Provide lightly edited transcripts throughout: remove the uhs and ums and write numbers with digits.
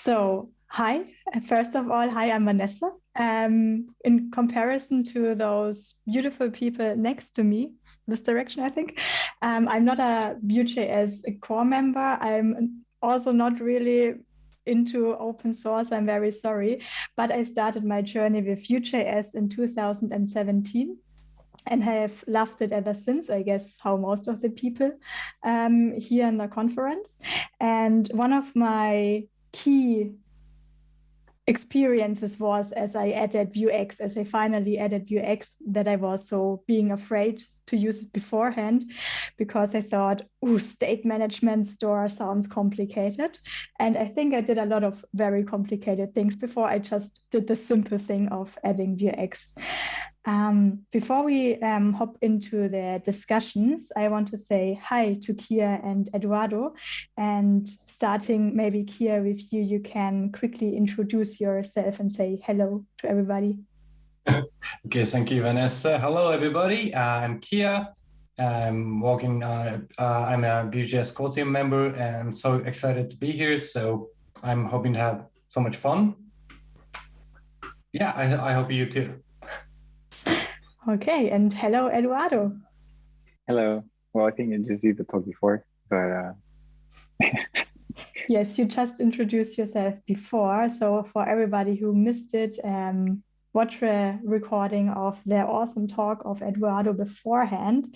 So, hi. First of all, hi, I'm Vanessa. In comparison to those beautiful people next to me, this direction, I think, I'm not a Vue.js core member. I'm also not really into open source. I'm very sorry. But I started my journey with Vue.js in 2017 and have loved it ever since, I guess, how most of the people here in the conference. And one of my key experiences was as I added Vuex, as I finally added Vuex, that I was so being afraid to use it beforehand because I thought, oh, state management store sounds complicated. And I think I did a lot of very complicated things before I just did the simple thing of adding Vuex. Before we hop into the discussions, I want to say hi to Kia and Eduardo. And starting maybe Kia with you, you can quickly introduce yourself and say hello to everybody. Okay, thank you, Vanessa. Hello, everybody. I'm Kia. I'm working on. I'm a Vue.js core team member, and I'm so excited to be here. So I'm hoping to have so much fun. Yeah, I hope you too. Okay, and hello, Eduardo. Hello. Well, I think you just did the talk before, but yes, you just introduced yourself before. So for everybody who missed it, watch a recording of the awesome talk of Eduardo beforehand.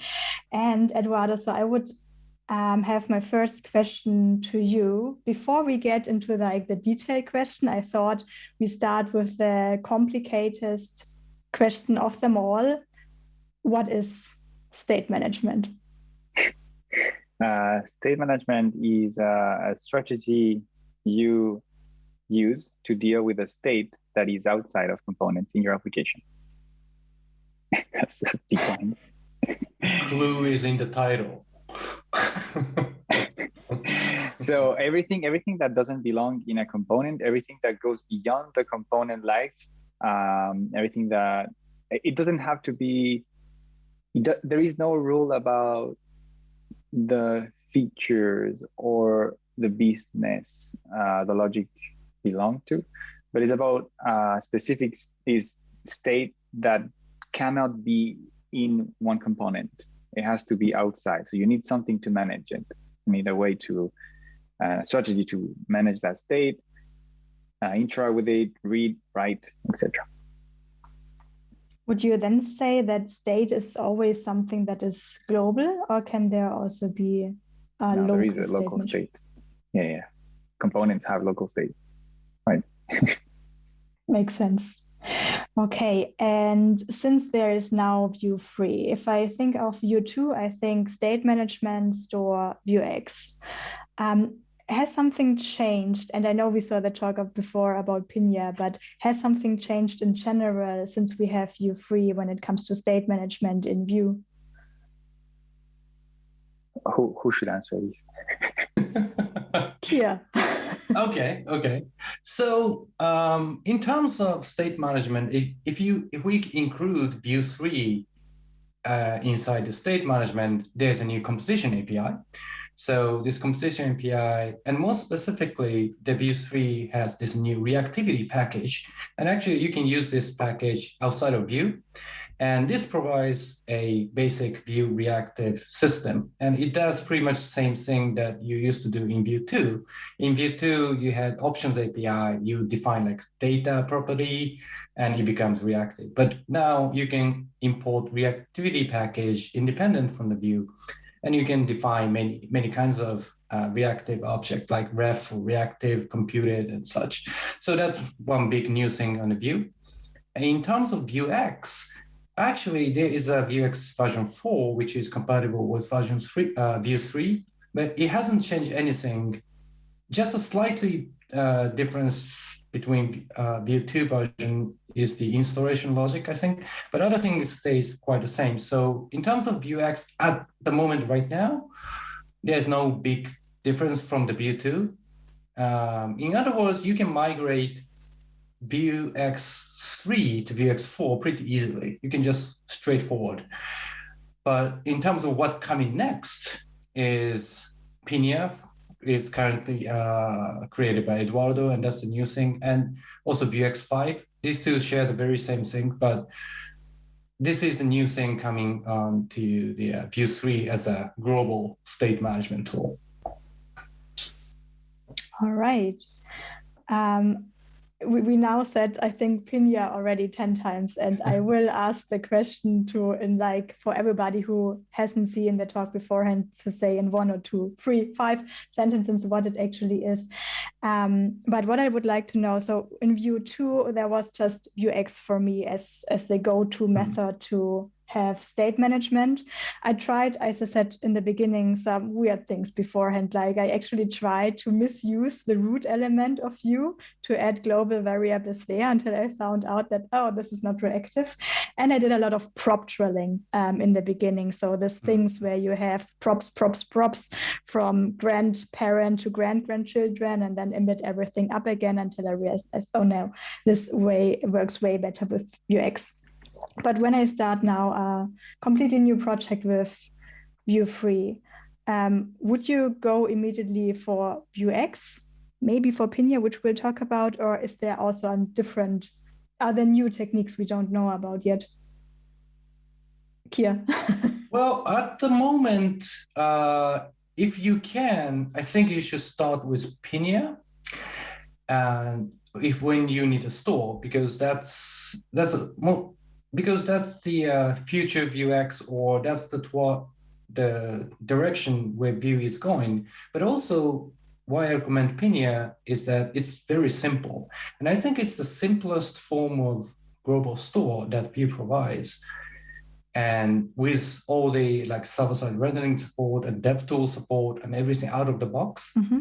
And Eduardo, so I would have my first question to you. Before we get into the detailed question, I thought we start with the complicated question of them all. What is state management? State management is a strategy you use to deal with a state that is outside of components in your application. That's the defines. Clue is in the title. So everything that doesn't belong in a component, everything that goes beyond the component life, everything that it doesn't have to be. There is no rule about the features or the business the logic belong to, but it's about specific state that cannot be in one component. It has to be outside. So you need something to manage it. You need a way to strategy to manage that state, interact with it, read, write, etc. Would you then say that state is always something that is global, or can there also be a local there is a local state. Yeah. Components have local state. Right. Makes sense. Okay, and since there is now Vue 3, if I think of Vue 2, I think state management store Vuex. Has something changed? And I know we saw the talk of before about Pinya, but has something changed in general since we have Vue 3 when it comes to state management in Vue? Who should answer this? Kia. Okay. So in terms of state management, if we include Vue 3 inside the state management, there's a new composition API. So this composition API, and more specifically, the Vue 3 has this new reactivity package. And actually, you can use this package outside of Vue. And this provides a basic Vue reactive system. And it does pretty much the same thing that you used to do in Vue 2. In Vue 2, you had options API. You define like data property, and it becomes reactive. But now you can import reactivity package independent from the Vue. And you can define many kinds of reactive objects like ref, reactive, computed, and such. So that's one big new thing on the Vue. In terms of Vuex, actually there is a Vuex version 4, which is compatible with version 3, Vue 3, but it hasn't changed anything. Just a slightly difference between Vue 2 version is the installation logic, I think, but other things stays quite the same. So in terms of Vuex at the moment right now, there's no big difference from the Vue 2. In other words, you can migrate Vuex 3 to Vuex 4 pretty easily. You can just straightforward. But in terms of what's coming next is Pinya it's currently created by Eduardo, and that's the new thing. And also Vuex 5. These two share the very same thing, but this is the new thing coming to the Vue 3 as a global state management tool. All right. We now said, I think, Pinya already 10 times, and I will ask the question for everybody who hasn't seen the talk beforehand to say in 1 or 2, 3, 5 sentences what it actually is. But what I would like to know, so in Vue 2, there was just Vuex for me as the go-to method to have state management. I tried, as I said in the beginning, some weird things beforehand. Like I actually tried to misuse the root element of Vue to add global variables there until I found out that, oh, this is not reactive. And I did a lot of prop drilling in the beginning. So there's things where you have props from grandparent to grandchildren, and then emit everything up again until I realized, oh no, this way works way better with Vuex. But when I start now a completely new project with Vue 3, would you go immediately for Vuex, maybe for Pinya, which we'll talk about, or is there also other new techniques we don't know about yet? Kia. Well, at the moment, if you can, I think you should start with Pinya, and when you need a store, because that's the future Vuex, or that's the direction where Vue is going. But also, why I recommend Pinya is that it's very simple, and I think it's the simplest form of global store that Vue provides. And with all the server-side rendering support and DevTool support and everything out of the box. Mm-hmm.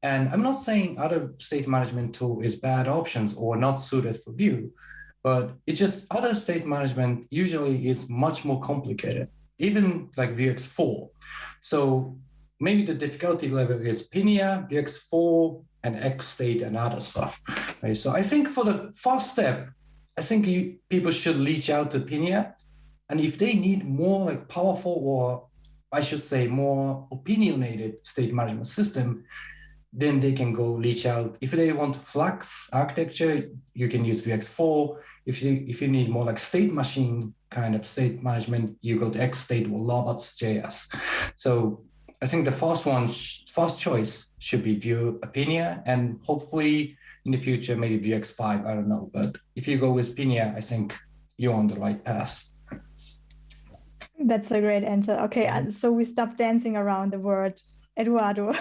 And I'm not saying other state management tool is bad options or not suited for Vue, but it's just other state management usually is much more complicated, even like Vuex 4. So maybe the difficulty level is Pinya, Vuex 4, and X state and other stuff. Right? So I think for the first step, I think people should reach out to Pinya. And if they need more powerful, or I should say more opinionated state management system, then they can go reach out. If they want Flux architecture, you can use Vuex 4. If you need more state machine kind of state management, you go to X state or robots.js. So I think the first choice should be Pinya, and hopefully in the future, maybe Vuex 5, I don't know. But if you go with Pinya, I think you're on the right path. That's a great answer. Okay, so we stop dancing around the word. Eduardo,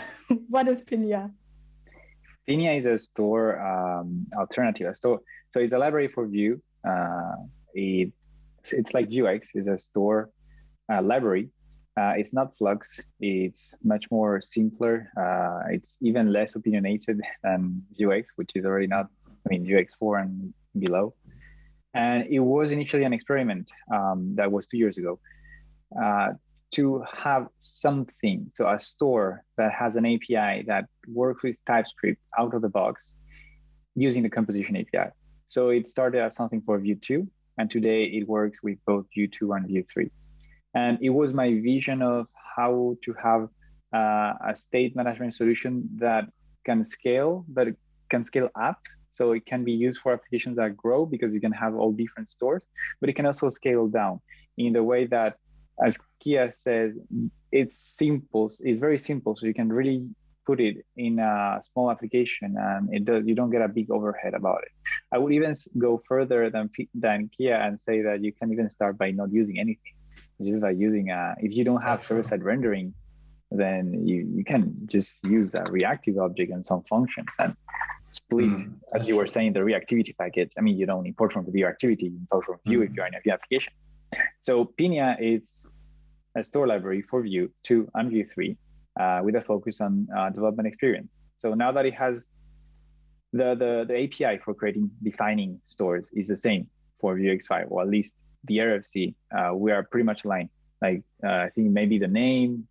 what is Pinya? Pinya is a store alternative. So it's a library for Vue. It's like Vuex is a store library. It's not Flux. It's much more simpler. It's even less opinionated than Vuex, which is already not, Vuex 4 and below. And it was initially an experiment that was 2 years ago. To have something, so a store that has an API that works with TypeScript out of the box using the composition API. So it started as something for Vue 2, and today it works with both Vue 2 and Vue 3. And it was my vision of how to have a state management solution that can scale, but it can scale up. So it can be used for applications that grow because you can have all different stores, but it can also scale down in the way that, as Kia says, it's simple. It's very simple, so you can really put it in a small application, and you don't get a big overhead about it. I would even go further than Kia and say that you can even start by not using anything, just by using if you don't have server-side rendering, then you can just use a reactive object and some functions and split, as you were saying, the reactivity package. You don't import from the Vue activity, you import from Vue if you're in a Vue application. So Pinya is a store library for Vue 2 and Vue 3 with a focus on development experience. So now that it has the API for defining stores is the same for Vuex 5, or at least the RFC, we are pretty much aligned. I think maybe the name,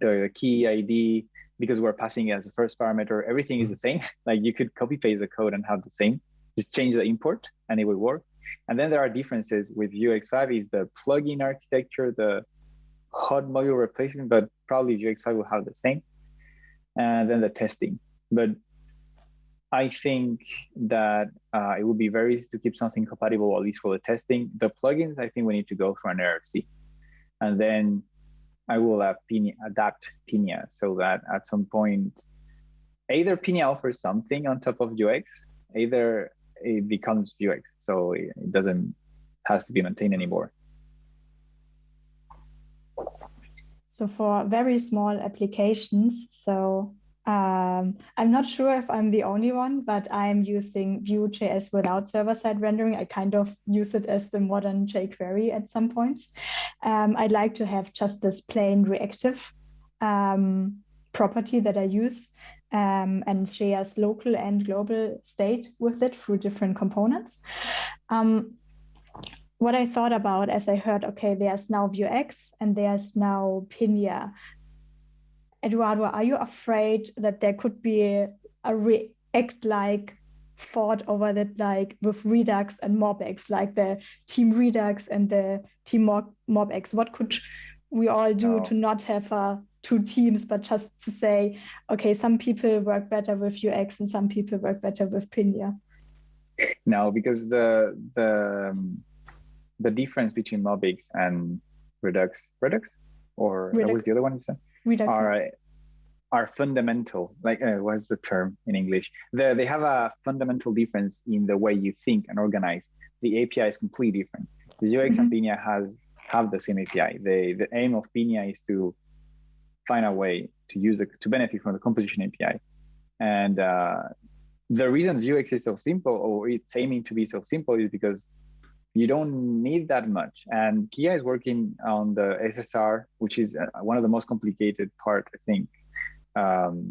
the key ID, because we're passing it as a first parameter, everything is the same. You could copy paste the code and have the same, just change the import and it will work. And then there are differences with Vuex 5 is the plugin architecture, the hot module replacement, but probably Vuex 5 will have the same. and then the testing. But I think that it would be very easy to keep something compatible, at least for the testing. The plugins, I think we need to go through an RFC. And then I will adapt Pinia so that at some point, either Pinia offers something on top of Vuex, either it becomes Vuex. So it doesn't has to be maintained anymore. So for very small applications, so I'm not sure if I'm the only one, but I'm using Vue.js without server-side rendering. I kind of use it as the modern jQuery at some points. I'd like to have just this plain reactive property that I use and shares local and global state with it through different components. What I thought about as I heard, okay, there's now Vuex and there's now Pinia. Eduardo, are you afraid that there could be a React-like thought over that, like with Redux and MobX, like the Team Redux and the Team MobX? What could we all do to not have two teams, but just to say, okay, some people work better with Vuex and some people work better with Pinia? No, because the difference between MobX and Redux, or Redux. What was the other one you said? Redux are fundamental. Like what's the term in English? They have a fundamental difference in the way you think and organize. The API is completely different. The Vuex and Pinia have the same API. The aim of Pinia is to find a way to use to benefit from the composition API. And the reason Vuex is so simple, or it's aiming to be so simple, is because you don't need that much. And Kia is working on the SSR, which is one of the most complicated part, I think,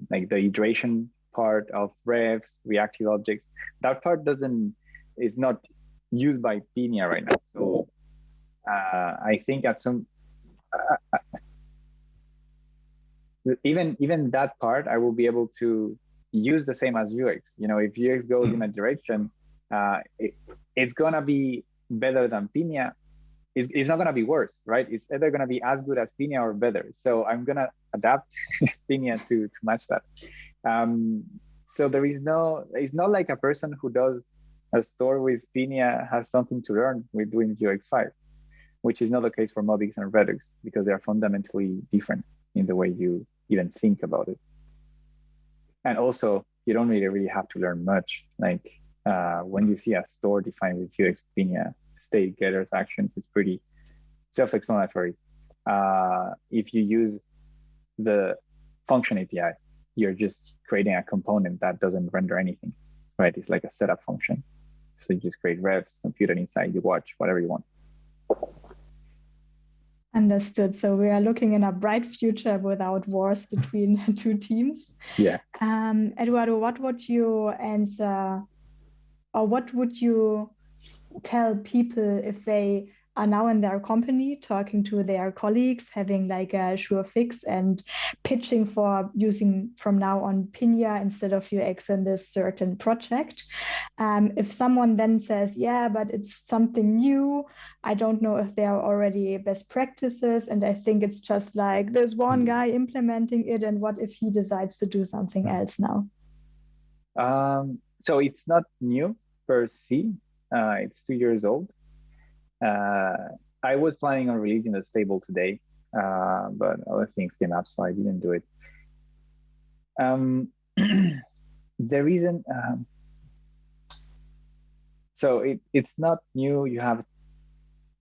like the iteration part of refs, reactive objects. That part is not used by Pinia right now. So I think at some, even that part, I will be able to use the same as Vuex. You know, if Vuex goes in a direction, it's gonna be better than Pinia. It's not going to be worse, right? It's either going to be as good as Pinia or better. So I'm going to adapt Pinia to match that. So it's not like a person who does a store with Pinia has something to learn with doing Vuex5, which is not the case for MobX and Redux, because they are fundamentally different in the way you even think about it. And also, you don't really have to learn much. Like, when you see a store defined with Vuex, Pinia, state, getters, actions, it's pretty self-explanatory. If you use the function API, you're just creating a component that doesn't render anything, right? It's like a setup function. So you just create refs, compute it inside, you watch whatever you want. Understood. So we are looking in a bright future without wars between two teams. Yeah. Eduardo, what would you answer, or what would you tell people if they are now in their company talking to their colleagues, having like a sure fix and pitching for using from now on Pinia instead of Vuex in this certain project? If someone then says, yeah, but it's something new, I don't know if there are already best practices, and I think it's just like there's one guy implementing it, and what if he decides to do something else now? So it's not new per se. It's 2 years old. I was planning on releasing the stable today, but other things came up, so I didn't do it. The reason, so it's not new. You have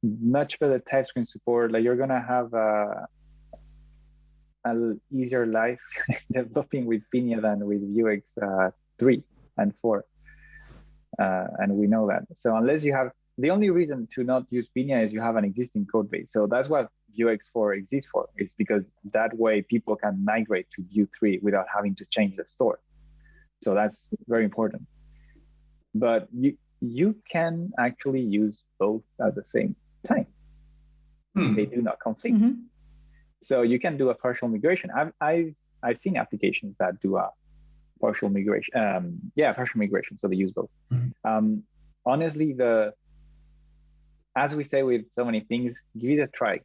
much better TypeScript support. Like, you're gonna have an easier life developing with Pinia than with Vuex 3 and 4. And we know that. So unless you have, the only reason to not use Pinia is you have an existing code base. So that's what Vuex 4 exists for. It's because that way people can migrate to Vue 3 without having to change the store. So that's very important. But you can actually use both at the same time. They do not conflict. So you can do a partial migration. I've seen applications that do a partial migration. Partial migration. So they use both. Honestly, as we say with so many things, give it a try.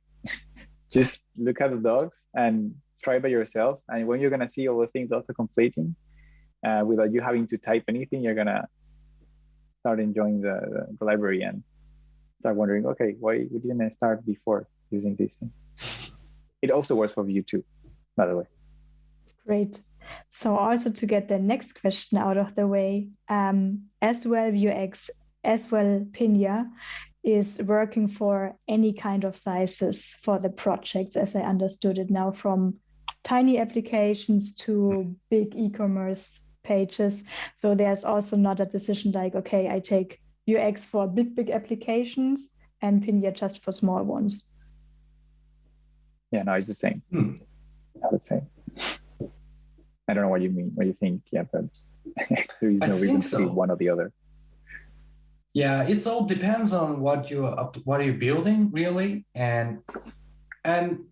Just look at the dogs and try by yourself. And when you're going to see all the things also completing without you having to type anything, you're going to start enjoying the library and start wondering, okay, why didn't I start before using this thing? It also works for Vue too, by the way. Great. So also to get the next question out of the way, as well Vuex, as well Pinia is working for any kind of sizes for the projects, as I understood it now, from tiny applications to big e-commerce pages. So there's also not a decision like, okay, I take Vuex for big applications and Pinia just for small ones. Yeah, no, it's the same. I would say. I don't know what you mean, what you think. Yeah, but there is no reason to be one or the other. Yeah, it all depends on what you're building, really. And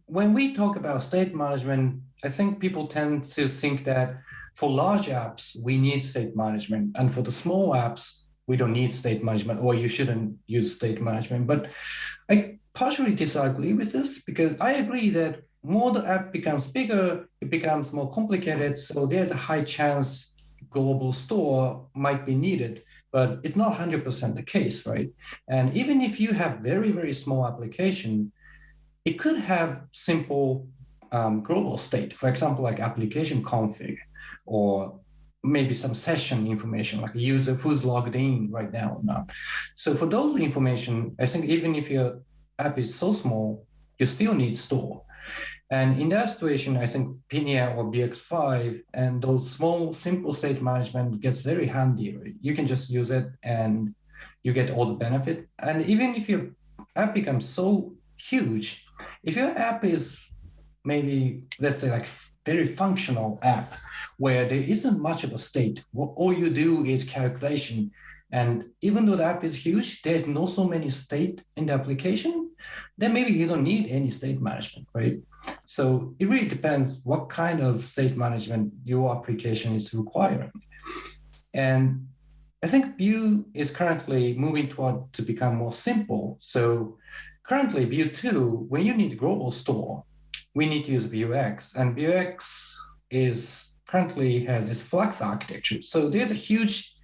when we talk about state management, I think people tend to think that for large apps, we need state management. And for the small apps, we don't need state management, or you shouldn't use state management. But I partially disagree with this, because I agree that more the app becomes bigger, it becomes more complicated. So there's a high chance global store might be needed, but it's not 100% the case, right? And even if you have very, very small application, it could have simple global state, for example, like application config, or maybe some session information, like a user who's logged in right now or not. So for those information, I think even if your app is so small, you still need store. And in that situation, I think Pinia or BX5 and those small, simple state management gets very handy, right? You can just use it and you get all the benefit. And even if your app becomes so huge, if your app is maybe, let's say, like very functional app where there isn't much of a state, all you do is calculation. And even though the app is huge, there's not so many state in the application, then maybe you don't need any state management, right? So it really depends what kind of state management your application is requiring. And I think Vue is currently moving toward to become more simple. So currently Vue 2, when you need global store, we need to use Vuex, and Vuex currently has this Flux architecture. So there's a huge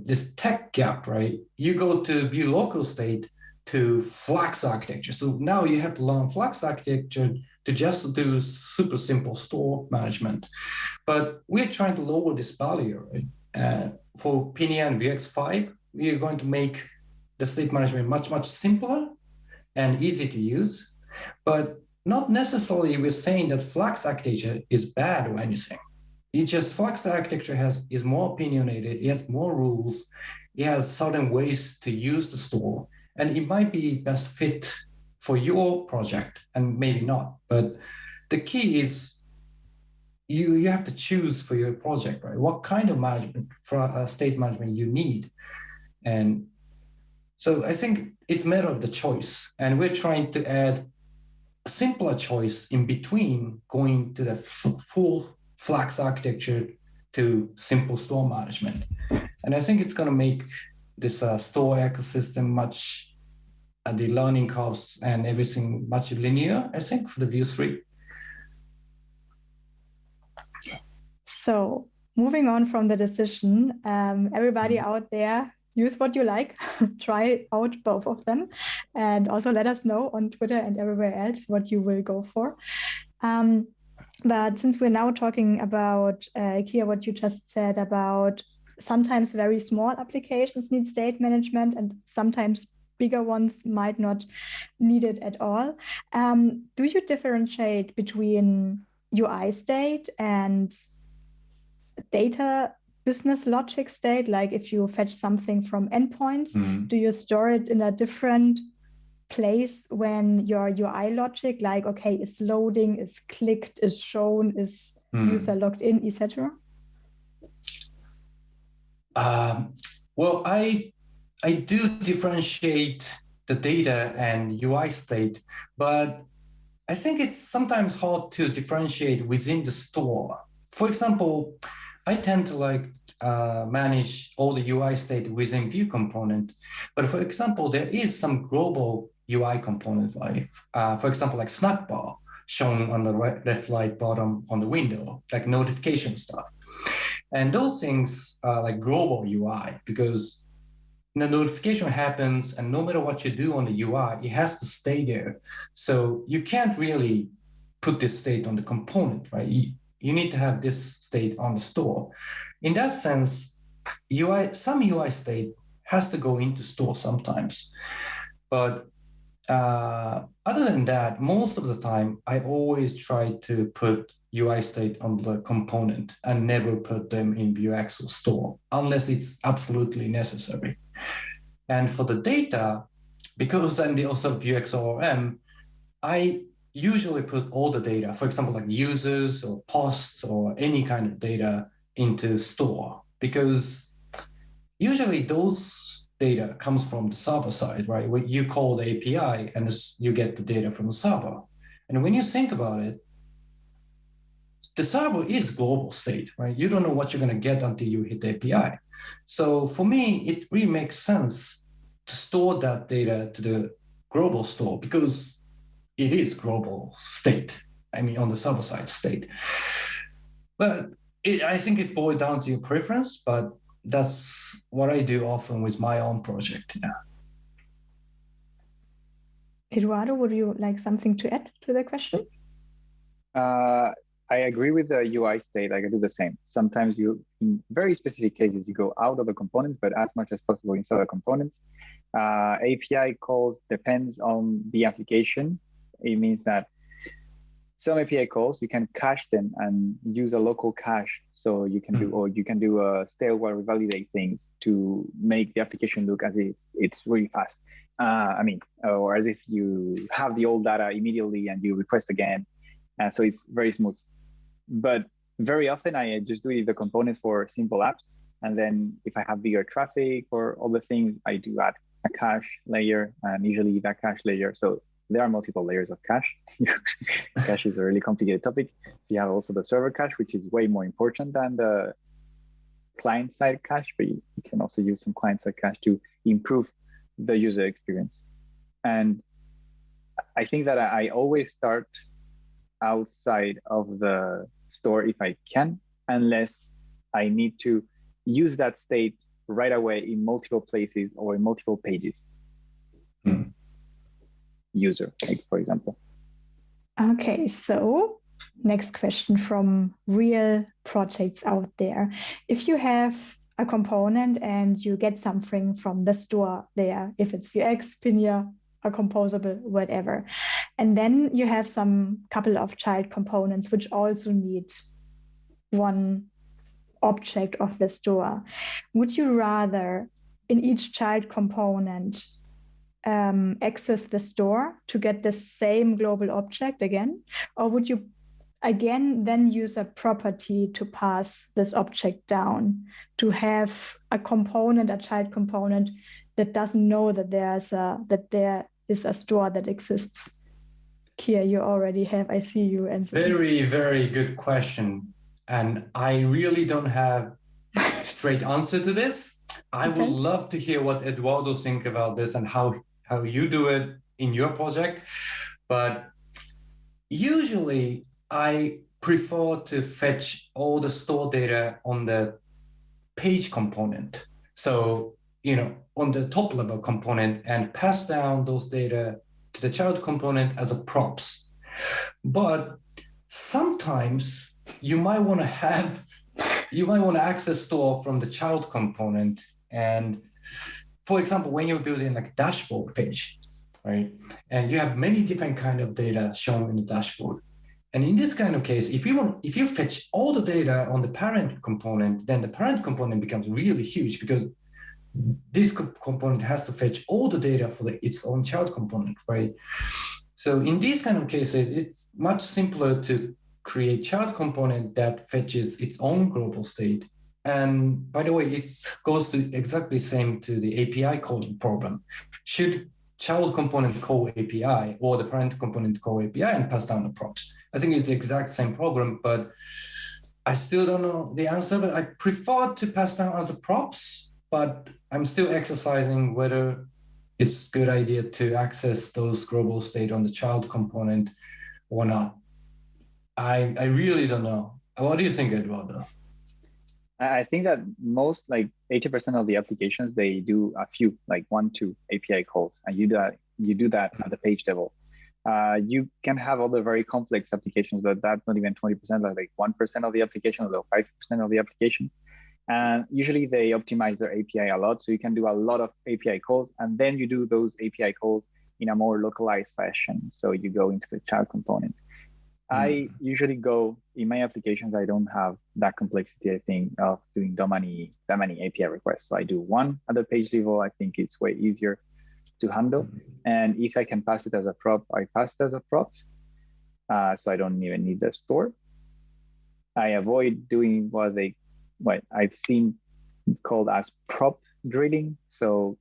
this tech gap, right? You go to Vue local state to Flux architecture. So now you have to learn Flux architecture to just do super simple store management. But we're trying to lower this barrier, right? For Pinia and Vuex5, we are going to make the state management much, much simpler and easy to use. But not necessarily we're saying that Flux architecture is bad or anything. It's just Flux architecture is more opinionated, it has more rules, it has certain ways to use the store, and it might be best fit for your project and maybe not. But the key is you have to choose for your project, right? What kind of management, for state management you need. And so I think it's a matter of the choice. And we're trying to add a simpler choice in between going to the full Flux architecture to simple store management. And I think it's going to make this store ecosystem much, the learning curves and everything much linear, I think, for the Vue 3. So moving on from the decision, everybody out there, use what you like, try out both of them, and also let us know on Twitter and everywhere else what you will go for. But since we're now talking about, Kia, what you just said about sometimes very small applications need state management and sometimes bigger ones might not need it at all. Do you differentiate between UI state and data business logic state? Like if you fetch something from endpoints, do you store it in a different place when your UI logic, like, okay, is loading, is clicked, is shown, is user logged in, etc.? Well, I do differentiate the data and UI state, but I think it's sometimes hard to differentiate within the store. For example, I tend to manage all the UI state within Vue component, but for example, there is some global UI component, like for example, like snack bar. shown on the left light bottom on the window, like notification stuff. And those things are like global UI, because the notification happens, and no matter what you do on the UI, it has to stay there. So you can't really put this state on the component, right? You need to have this state on the store. In that sense, some UI state has to go into store sometimes. But other than that, most of the time, I always try to put UI state on the component and never put them in Vuex or store, unless it's absolutely necessary. And for the data, because I'm also Vuex ORM, I usually put all the data, for example, like users or posts or any kind of data into store, because usually those data comes from the server side, right? When you call the API and you get the data from the server. And when you think about it, the server is global state, right? You don't know what you're going to get until you hit the API. So for me, it really makes sense to store that data to the global store, because it is global state. I mean, on the server side state. But I think it's boiled down to your preference, but that's what I do often with my own project. Yeah. Eduardo, would you like something to add to the question? I agree with the UI state. I can do the same. Sometimes in very specific cases, you go out of the components, but as much as possible inside the components. API calls depends on the application. It means that some API calls, you can cache them and use a local cache. So you can do a stale while revalidate things to make the application look as if it's really fast. Or as if you have the old data immediately and you request again. So it's very smooth. But very often I just do the components for simple apps. And then if I have bigger traffic or other things, I do add a cache layer, and usually that cache layer. So there are multiple layers of cache. Cache is a really complicated topic. So you have also the server cache, which is way more important than the client-side cache, but you can also use some client-side cache to improve the user experience. And I think that I always start outside of the store if I can, unless I need to use that state right away in multiple places or in multiple pages. User, like for example. Okay, so next question from real projects out there. If you have a component and you get something from the store there, if it's Vuex, Pinia, or composable, whatever, and then you have some couple of child components which also need one object of the store, would you rather in each child component access the store to get the same global object again? Or would you again then use a property to pass this object down to have a component, a child component that doesn't know that there is a store that exists? Kia, you already have, I see you answer. Very, very good question. And I really don't have a straight answer to this. I would love to hear what Eduardo think about this and how you do it in your project. But usually I prefer to fetch all the store data on the page component. So, on the top level component, and pass down those data to the child component as a props. But sometimes you might want to access store from the child component. And for example, when you're building like a dashboard page, right? And you have many different kind of data shown in the dashboard. And in this kind of case, if you fetch all the data on the parent component, then the parent component becomes really huge, because this component has to fetch all the data for its own child component, right? So in these kind of cases, it's much simpler to create child component that fetches its own global state. And by the way, it goes to exactly same to the API calling problem. Should child component call API or the parent component call API and pass down the props? I think it's the exact same problem, but I still don't know the answer. But I prefer to pass down as a props, but I'm still exercising whether it's a good idea to access those global state on the child component or not? I really don't know. What do you think, Eduardo? I think that most, like 80% of the applications, they do a few, like 1-2 API calls, and you do that at the page level. You can have other very complex applications, but that's not even 20%, like 1% of the applications or 5% of the applications. And usually they optimize their API a lot. So you can do a lot of API calls, and then you do those API calls in a more localized fashion. So you go into the child component. I usually go in my applications, I don't have that complexity, I think, of doing that many API requests. So I do one at the page level. I think it's way easier to handle. And if I can pass it as a prop, I pass it as a prop. So I don't even need the store. I avoid doing what I've seen called as prop drilling. So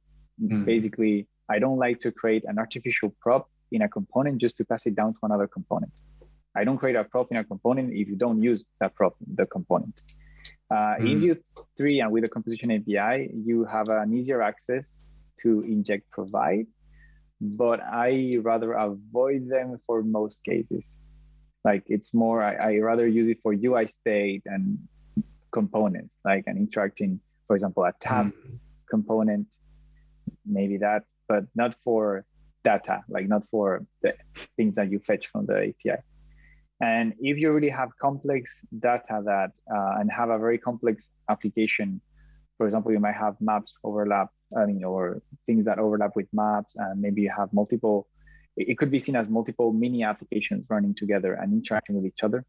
basically, I don't like to create an artificial prop in a component just to pass it down to another component. I don't create a prop in a component if you don't use that prop in the component. In Vue 3 and with the composition API, you have an easier access to inject provide, but I rather avoid them for most cases. Like it's more, I rather use it for UI state and components, like an interacting, for example, a tab component, maybe that, but not for data, like not for the things that you fetch from the API. And if you really have complex data that and have a very complex application, for example, you might have maps overlap, or things that overlap with maps, and maybe you have multiple, it could be seen as multiple mini applications running together and interacting with each other.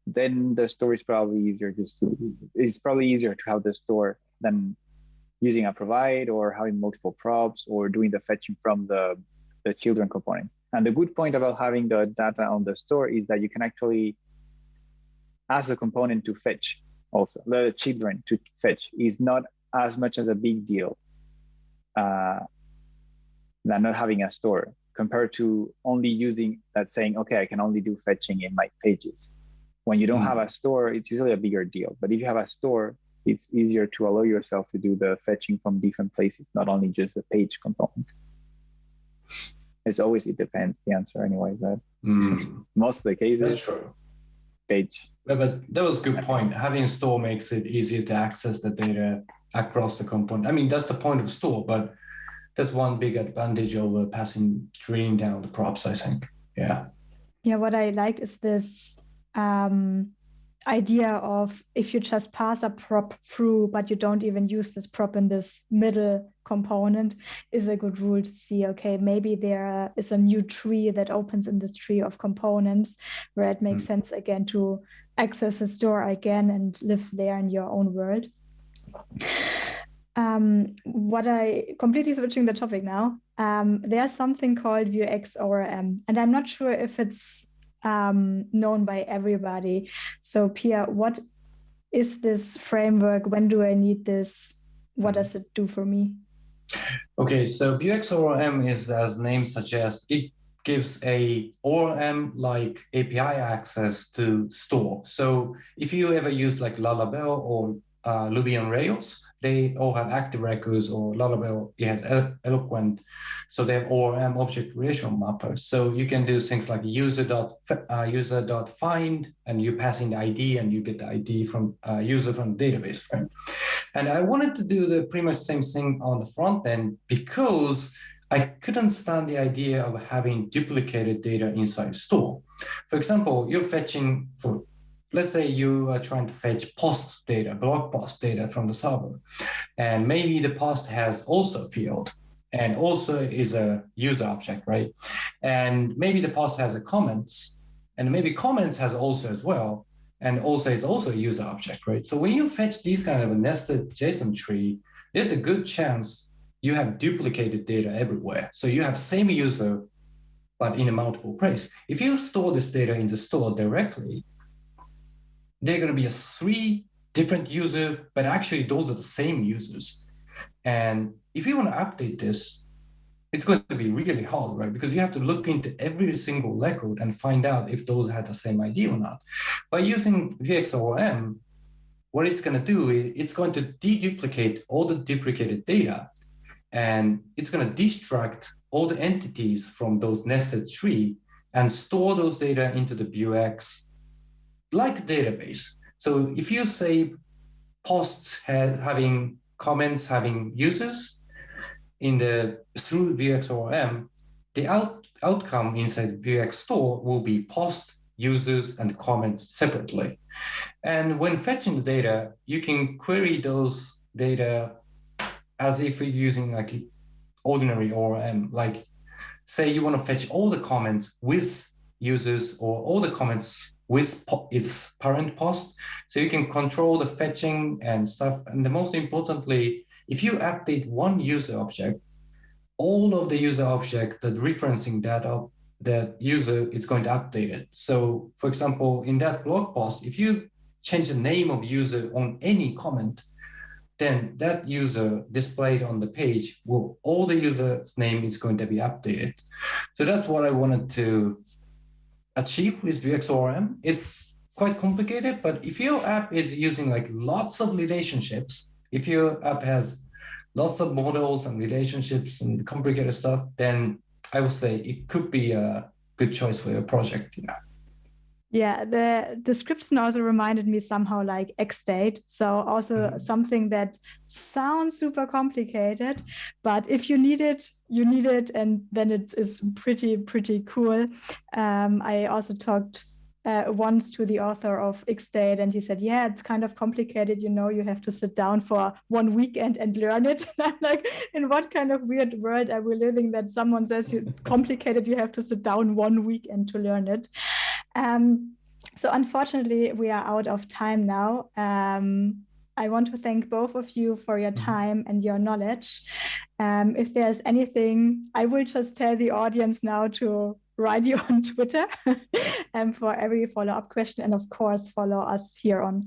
Then the store is probably easier to have the store than using a provide or having multiple props or doing the fetching from the children component. And the good point about having the data on the store is that you can actually ask the component to fetch also. The children to fetch is not as much as a big deal than not having a store compared to only using that saying, okay, I can only do fetching in my pages. When you don't have a store, it's usually a bigger deal. But if you have a store, it's easier to allow yourself to do the fetching from different places, not only just the page component. It depends the answer anyway, but most of the cases, that's true. Page. But that was a good point. Having store makes it easier to access the data across the component. I mean, that's the point of store, but that's one big advantage over drilling down the props, I think. Yeah. Yeah, what I like is this idea of if you just pass a prop through, but you don't even use this prop in this middle component, is a good rule to see, okay, maybe there is a new tree that opens in this tree of components where it makes sense again to access the store again and live there in your own world. What I completely switching the topic now, there's something called Vuex ORM, and I'm not sure if it's known by everybody. So Pia, what is this framework? When do I need this? What does it do for me? Okay, so Vuex ORM is, as name suggests, it gives a ORM-like API access to store. So if you ever use like Laravel or Ruby on Rails, they all have active records, or Laravel, it has Eloquent. So they have ORM, object relational mappers. So you can do things like user.find, and you pass in the ID and you get the ID from user from the database, right? And I wanted to do the pretty much same thing on the front end because I couldn't stand the idea of having duplicated data inside store. For example, you're fetching for, let's say you are trying to fetch post data, blog post data from the server. And maybe the post has also field and also is a user object, right? And maybe the post has a comments, and maybe comments has also as well. And also is also a user object, right? So when you fetch these kind of a nested JSON tree, there's a good chance you have duplicated data everywhere. So you have same user, but in a multiple place. If you store this data in the store directly, they're going to be 3 different users, but actually those are the same users. And if you want to update this, it's going to be really hard, right? Because you have to look into every single record and find out if those had the same ID or not. By using Vuex ORM, what it's going to do is it's going to deduplicate all the duplicated data, and it's going to destruct all the entities from those nested tree and store those data into the Vuex like database. So if you say posts having comments, having users through Vuex ORM, the outcome inside Vuex store will be post, users, and comments separately. And when fetching the data, you can query those data as if you're using like ordinary ORM. Like, say you want to fetch all the comments with users or all the comments with its parent post. So you can control the fetching and stuff. And the most importantly, if you update one user object, all of the user object that referencing that user is going to update it. So for example, in that blog post, if you change the name of user on any comment, then that user displayed on the page all the user's name is going to be updated. So that's what I wanted to achieve with Vuex ORM. It's quite complicated, but if your app is using like lots of relationships, if your app has lots of models and relationships and complicated stuff, then I would say it could be a good choice for your project. Yeah, the description also reminded me somehow like XState. So also something that sounds super complicated, but if you need it, you need it, and then it is pretty cool. I also talked once to the author of XState, and he said, yeah, it's kind of complicated, you have to sit down for one weekend and learn it. And I'm like, in what kind of weird world are we living that someone says it's complicated, you have to sit down one weekend to learn it? So unfortunately, we are out of time now. I want to thank both of you for your time and your knowledge. If there's anything, I will just tell the audience now to write you on Twitter for every follow-up question. And of course, follow us here on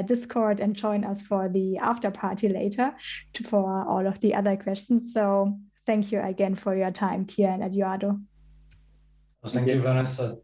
Discord and join us for the after party later for all of the other questions. So thank you again for your time, Kia and Eduardo. Thank you, Vanessa.